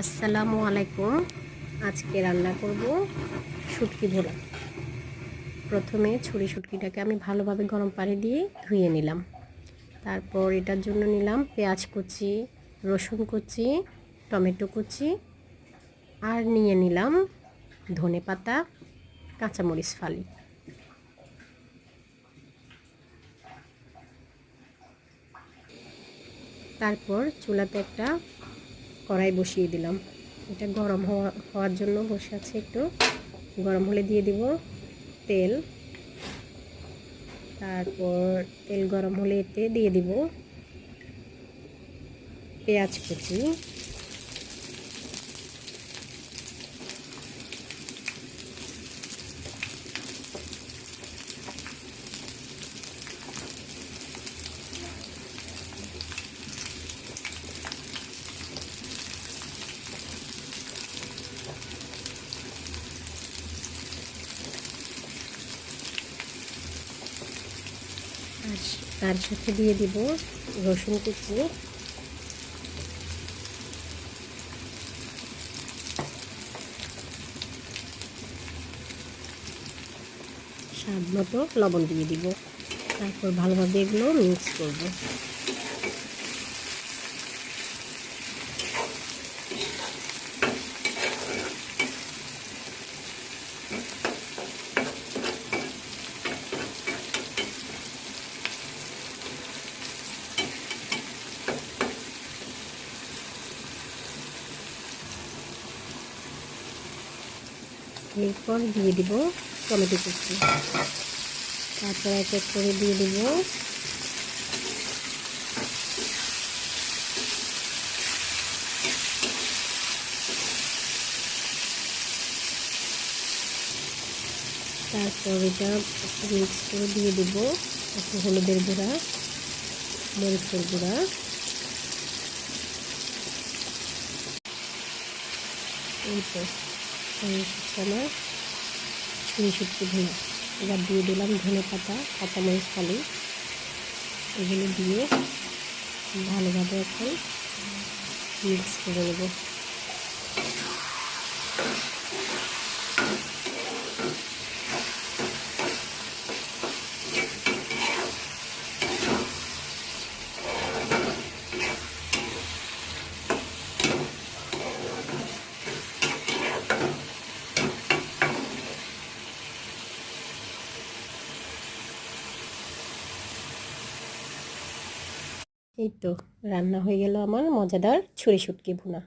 আসসালামু আলাইকুম। আজকে রান্না করব শুটকি ভুনা। প্রথমে ছুরি শুটকিটাকে আমি ভালোভাবে গরম পানি দিয়ে ধুয়ে নিলাম। তারপর এটার জন্য নিলাম পেঁয়াজ কুচি, রসুন কুচি, টমেটো কুচি, আর নিয়ে নিলাম ধনেপাতা, কাঁচামরিচ ফালি। তারপর চুলাতে একটা কড়াই বসিয়ে দিলাম। এটা গরম হওয়ার জন্য বসে আছে, একটু গরম হলে দিয়ে দিব তেল। তারপর তেল গরম হলে এতে দিয়ে দিব পেঁয়াজ কুচি, আর তার সাথে দিয়ে দিব রসুন কুচি, স্বাদ মতো লবণ দিয়ে দিব। তারপর ভালোভাবে এগুলো মিক্স করব। এরপর দিয়ে দিব টমেটো কুচি। তারপর এক এক করে দিয়ে দিব তারপর এটা একটু মিক্স করে দিয়ে দিব একটু হলুদের গুঁড়া, মরিচের গুঁড়া। এই তো আমার ছুরি শুটকি ভুনা। এবার দিয়ে দিলাম ধনেপাতা, কাঁচামরিচ ফালি। এগুলো দিয়ে ভালোভাবে এখন মিক্স করে নেব। এই তো রান্না হয়ে গেল আমার মজাদার ছুরি শুটকি ভুনা।